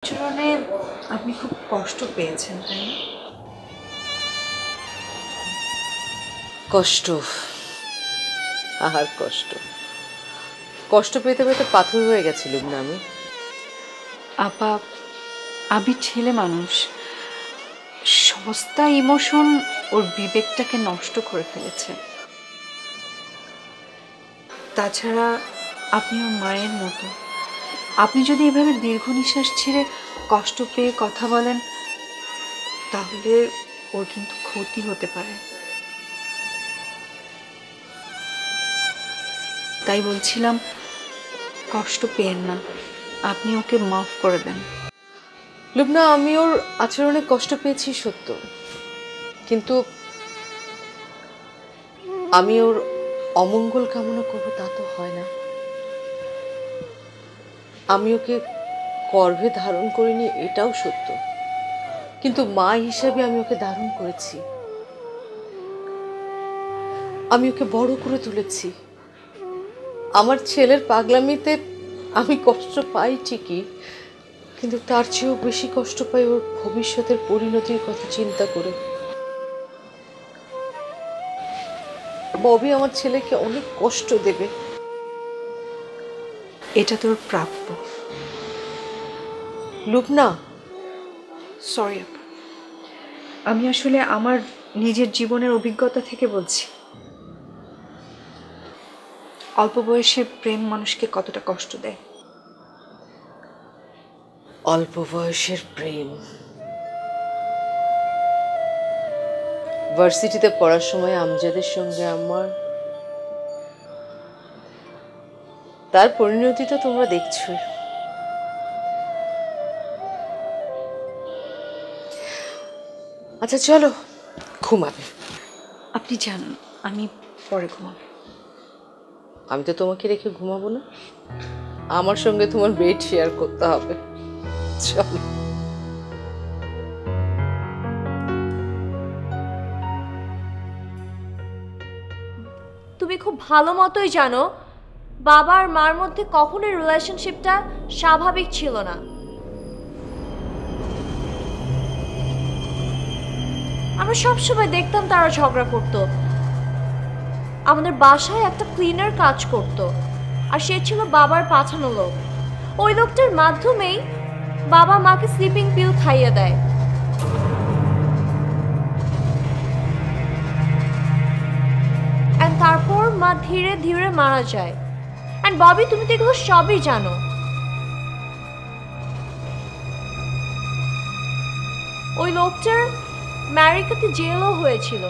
আচরণে আপনি খুব কষ্ট পেয়েছেন, তাই না? কষ্ট, আহার কষ্ট, কষ্ট পেতে পেতে পাথর হয়ে গেছিলাম না আমি। আপা, আবির ছেলে মানুষ, সমস্ত ইমোশন ওর বিবেকটাকে নষ্ট করে ফেলেছে। তাছাড়া আপনি ওর মায়ের মতো, আপনি যদি এভাবে দীর্ঘ নিঃশ্বাস ছেড়ে কষ্ট পেয়ে কথা বলেন তাহলে ওর কিন্তু ক্ষতি হতে পারে। তাই বলছিলাম, কষ্ট পেয়েন না, আপনি ওকে মাফ করে দেন। লুবনা, আমি ওর আচরণে কষ্ট পেয়েছি সত্য, কিন্তু আমি ওর অমঙ্গল কামনা করবো তা তো হয় না। আমি ওকে গর্ভে ধারণ করিনি এটাও সত্য, কিন্তু মা হিসাবে আমি ওকে ধারণ করেছি। আমি ওকে বড় করে তুলেছি। আমার ছেলের পাগলামিতে আমি কষ্ট পাই ঠিকই, কিন্তু তার চেয়েও বেশি কষ্ট পাই ওর ভবিষ্যতের পরিণতির কথা চিন্তা করে। ববি আমার ছেলেকে অনেক কষ্ট দেবে, এটা তোর প্রাপ্য। লুবনা, সরি আপা, আমি আসলে আমার নিজের জীবনের অভিজ্ঞতা থেকে বলছি। অল্প বয়সে প্রেম মানুষকে কতটা কষ্ট দেয়। অল্প বয়সের প্রেম। ভার্সিটিতে পড়ার সময় আমজাদের সঙ্গে আমার, তার পরিণতি তো তোমরা দেখছোই। আচ্ছা চলো, ঘুমাবে। আপনি যান, আমি পরে ঘুমাবো। আমি তো তোমাকে রেখে ঘুমাবো না, আমার সঙ্গে তোমার বেড শেয়ার করতে হবে। চলো। তুমি খুব ভালো মতোই জানো বাবা আর মার মধ্যে কখনোই রিলেশনশিপটা স্বাভাবিক ছিল না। আমরা সবসময় দেখতাম তারা ঝগড়া করত। আমাদের বাসায় একটা ক্লিনার কাজ করত, আর সে ছিল বাবার পাঠানো লোক। ওই লোকটার মাধ্যমেই বাবা মাকে স্লিপিং পিল খাইয়ে দেয়। তারপর মা ধীরে ধীরে মারা যায়। এন্ড ববি, তুমি তো এগুলো সবই জানো। ওই লোকটার আমেরিকাতে জেলও হয়েছিল।